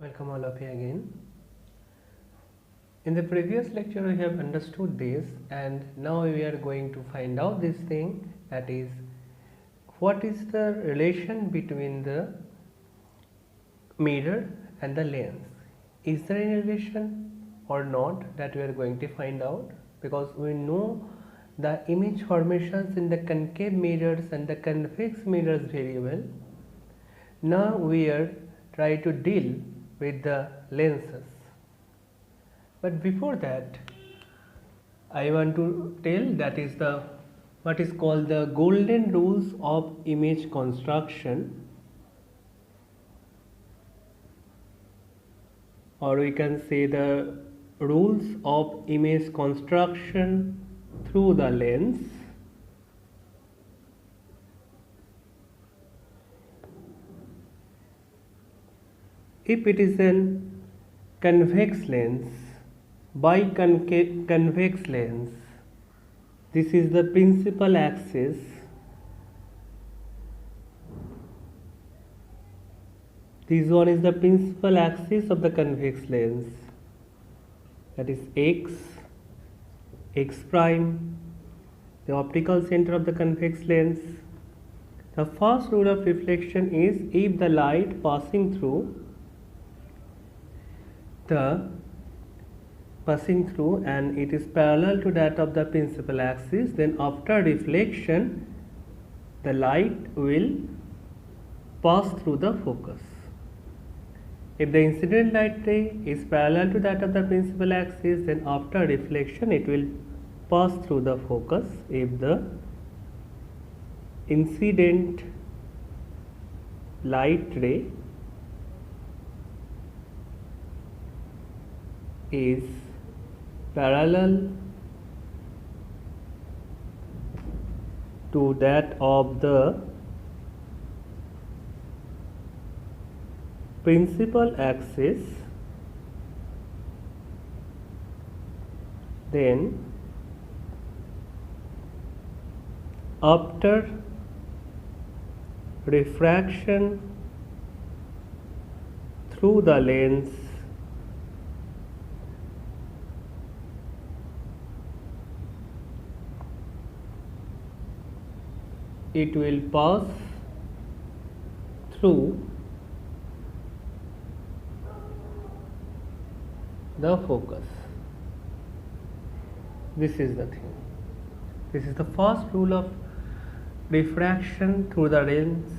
Welcome all of you again. In the previous lecture we have understood this, and now we are going to find out this thing, that is what is the relation between the mirror and the lens. Is there any relation or not, that we are going to find out, because we know the image formations in the concave mirrors and the convex mirrors very well. Now we are trying to deal with the lenses. But before that, I want to tell that is the what is called the golden rules of image construction, or we can say the rules of image construction through the lens. If it is an convex lens, biconvex lens, this is the principal axis. This one is the principal axis of the convex lens, that is x prime, the optical center of the convex lens. The first rule of reflection is if the light passing through and it is parallel to that of the principal axis, then after reflection the light will pass through the focus. If the incident light ray is parallel to that of the principal axis, then after reflection it will pass through the focus. If the incident light ray is parallel to that of the principal axis, then after refraction through the lens, it will pass through the focus. This is the thing. This is the first rule of refraction through the lens.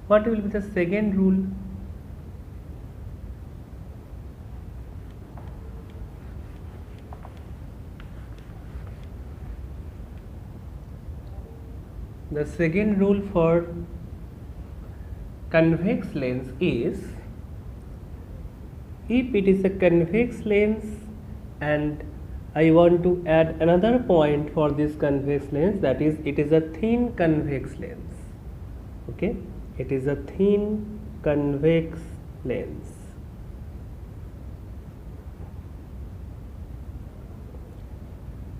What will be the second rule? The second rule for convex lens is, if it is a convex lens and I want to add another point for this convex lens, that is it is a thin convex lens. Okay, it is a thin convex lens.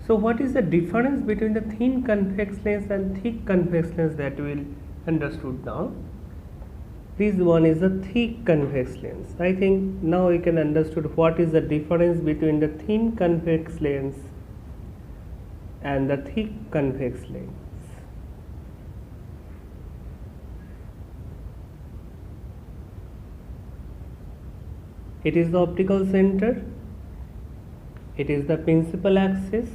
So what is the difference between the thin convex lens and thick convex lens, that we will understood now. This one is a thick convex lens. I think now we can understood what is the difference between the thin convex lens and the thick convex lens. It is the optical center, it is the principal axis.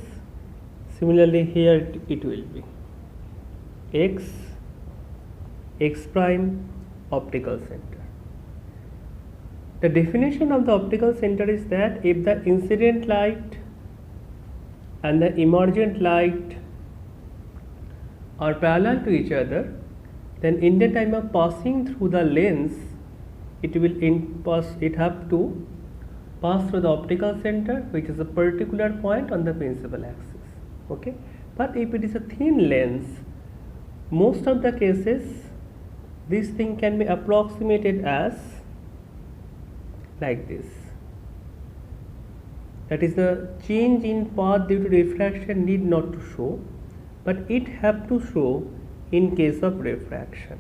Similarly here it will be x prime, optical center. The definition of the optical center is that if the incident light and the emergent light are parallel to each other, then in the time of passing through the lens, it have to pass through the optical center, which is a particular point on the principal axis. Okay, but if it is a thin lens, most of the cases this thing can be approximated as like this. That is, the change in path due to refraction need not to show, but it have to show in case of refraction.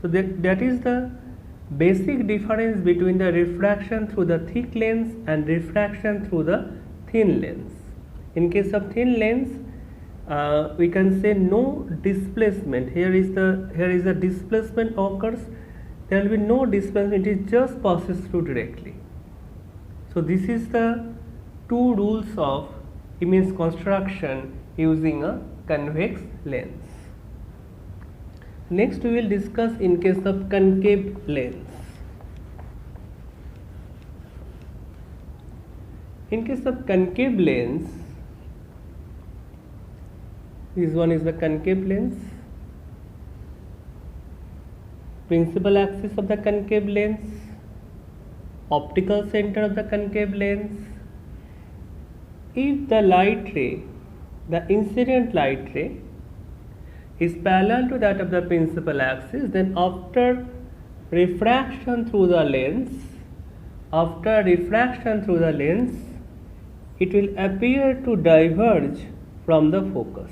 So that is the basic difference between the refraction through the thick lens and refraction through the thin lens. In case of thin lens, we can say no displacement. Here is the displacement occurs. There will be no displacement. It just passes through directly. So this is the two rules of image construction using a convex lens. Next we will discuss in case of concave lens. In case of concave lens, this one is the concave lens. Principal axis of the concave lens, optical center of the concave lens. If the light ray, the incident light ray, is parallel to that of the principal axis, then after refraction through the lens, it will appear to diverge from the focus.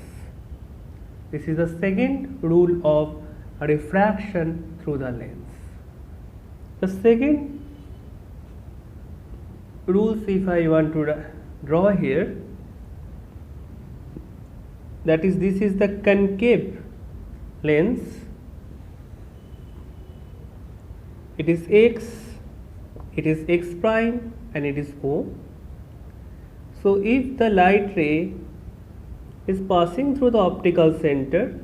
This is the second rule of refraction through the lens. The second rules, if I want to draw here, that is, this is the concave lens. It is x prime and it is O. So if the light ray is passing through the optical center,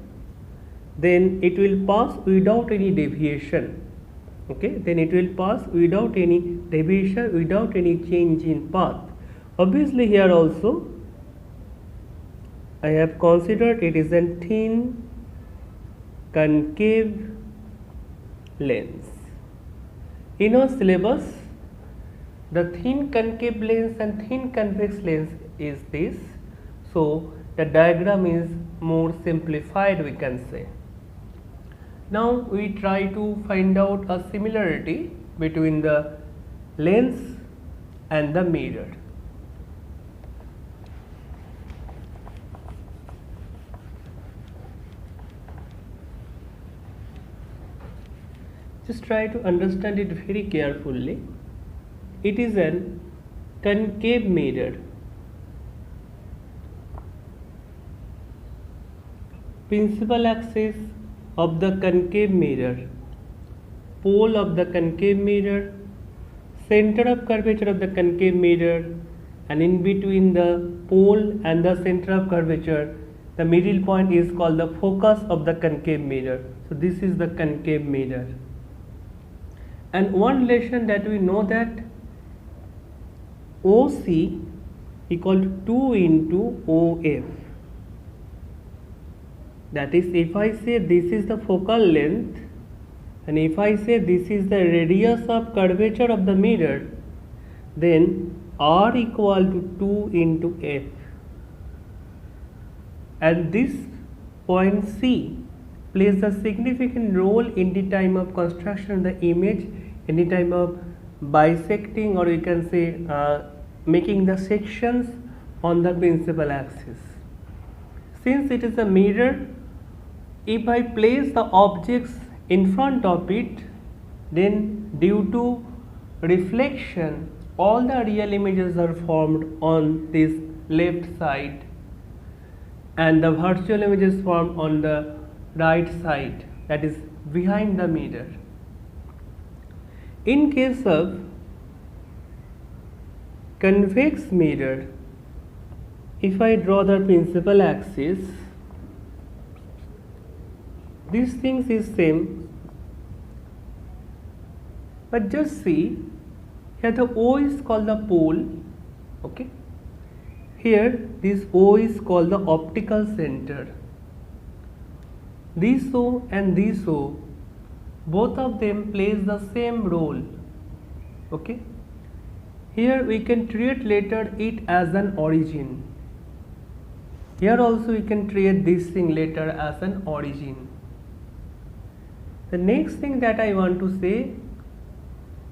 then it will pass without any deviation. Okay, then it will pass without any deviation, without any change in path. Obviously here also I have considered it is a thin concave lens. In our syllabus, the thin concave lens and thin convex lens is this. So the diagram is more simplified, we can say. Now we try to find out a similarity between the lens and the mirror. Just try to understand it very carefully. It is an concave mirror. Principal axis of the concave mirror, pole of the concave mirror, center of curvature of the concave mirror, and in between the pole and the center of curvature, the middle point is called the focus of the concave mirror. So this is the concave mirror. And one relation that we know, that OC equal to 2 into OF. That is, if I say this is the focal length and if I say this is the radius of curvature of the mirror, then R equal to 2 into F. And this point C plays a significant role in the time of construction of the image, in the time of bisecting, or we can say making the sections on the principal axis. Since it is a mirror, if I place the objects in front of it, then due to reflection, all the real images are formed on this left side and the virtual images formed on the right side, that is behind the mirror. In case of convex mirror, if I draw the principal axis, these things is same, but just see here the O is called the pole. Okay, here this O is called the optical center. This O and this O, both of them plays the same role. Okay, here we can treat later it as an origin. Here also we can treat this thing later as an origin. The next thing that I want to say,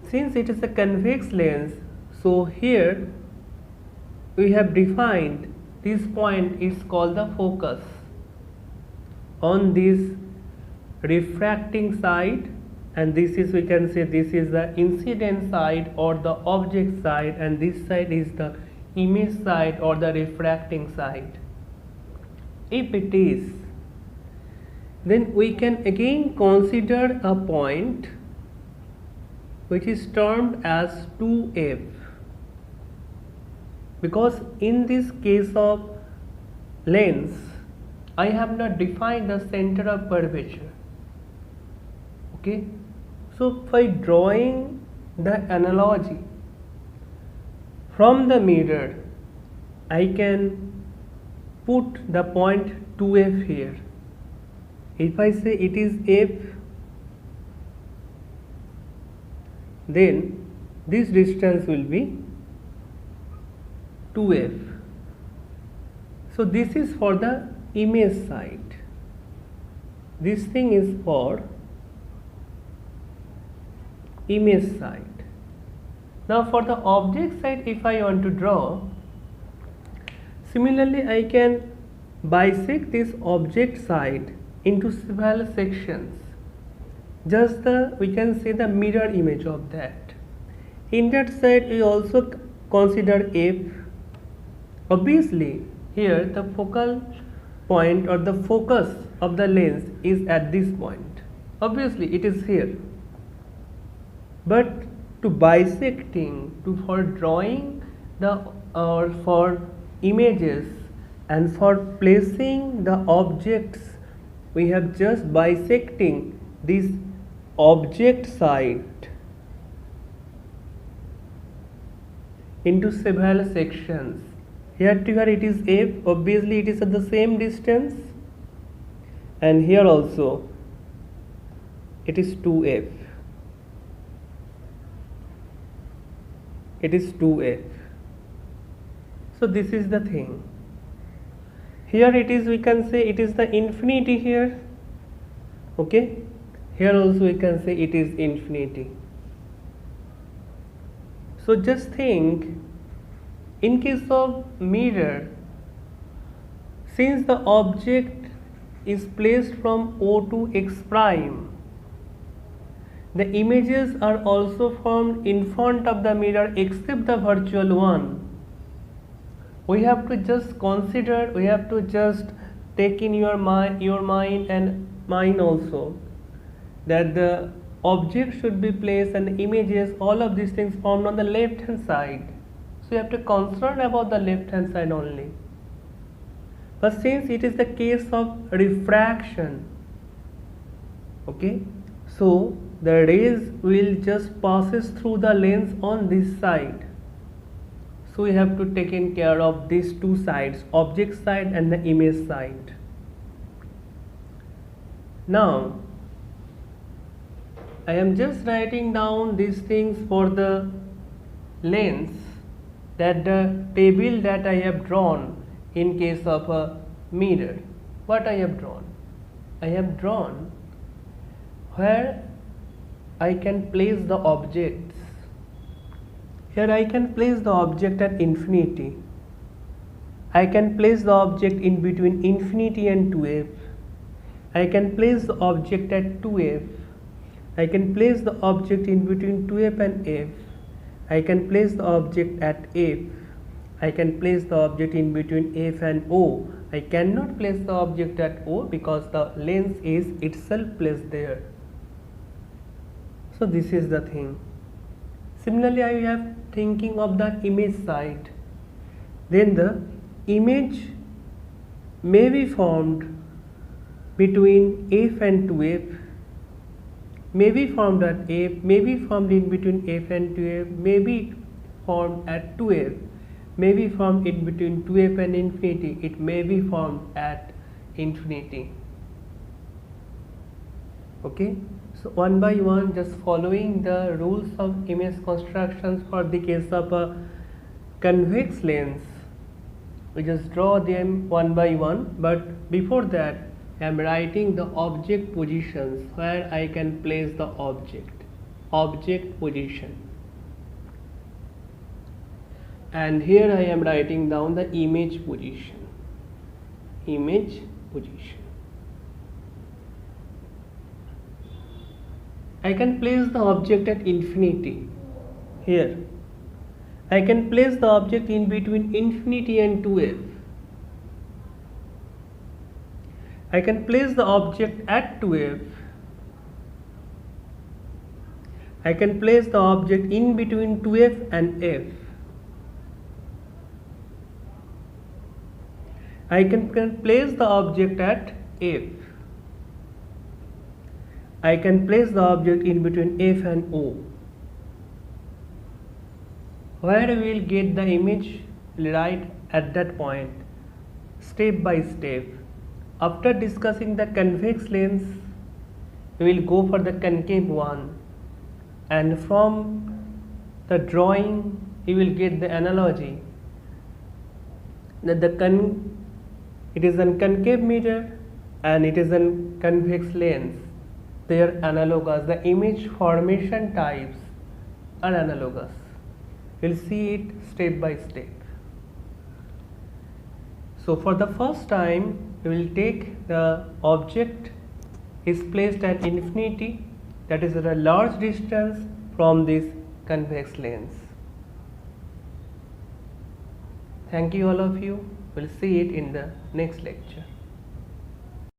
since it is a convex lens, so here we have defined this point is called the focus on this refracting side, and this is, we can say, this is the incident side or the object side, and this side is the image side or the refracting side. If it is, then we can again consider a point which is termed as 2f, because in this case of lens I have not defined the center of curvature. Okay, so by drawing the analogy from the mirror, I can put the point 2f here. If I say it is f, then this distance will be 2f. So this is for the image side. This thing is for image side. Now for the object side, if I want to draw, similarly I can bisect this object side into several sections. Just the, we can say, the mirror image of that. In that side we also consider f. Obviously here the focal point or the focus of the lens is at this point. Obviously it is here. But to bisecting, for drawing the, or for images and for placing the objects, we have just bisecting this object side into several sections. Here to here it is f, obviously it is at the same distance, and here also it is 2f. It is 2f. So this is the thing. Here it is, we can say it is the infinity here. Okay, here also we can say it is infinity. So just think, in case of mirror, since the object is placed from O to X prime, the images are also formed in front of the mirror except the virtual one. We have to just consider, we have to just take in your mind and mine also, that the object should be placed and the images, all of these things formed on the left hand side. So you have to concern about the left hand side only. But since it is the case of refraction, okay, so the rays will just passes through the lens on this side. So we have to take in care of these two sides, object side and the image side. Now I am just writing down these things for the lens, that the table that I have drawn in case of a mirror. What I have drawn? I have drawn where I can place the objects. Here I can place the object at infinity. I can place the object in between infinity and 2f. I can place the object at 2f. I can place the object in between 2f and f. I can place the object at f. I can place the object in between f and o. I cannot place the object at o because the lens is itself placed there. So this is the thing. Similarly, I have thinking of the image side. Then the image may be formed between f and 2f, may be formed at f, may be formed in between f and 2f, may be formed at 2f, may be formed in between 2f and infinity, it may be formed at infinity. Okay, so one by one, just following the rules of image constructions for the case of a convex lens, we just draw them one by one. But before that, I am writing the object positions where I can place the object position, and here I am writing down the image position. I can place the object at infinity. Here, I can place the object in between infinity and 2f. I can place the object at 2f. I can place the object in between 2f and f. I can place the object at f. I can place the object in between f and o. Where we will get the image right at that point, step by step. After discussing the convex lens, we will go for the concave one, and from the drawing you will get the analogy that it is a concave mirror and it is a convex lens. They are analogous. The image formation types are analogous. We'll see it step by step. So for the first time, we will take the object is placed at infinity, that is at a large distance from this convex lens. Thank you all of you. We'll see it in the next lecture.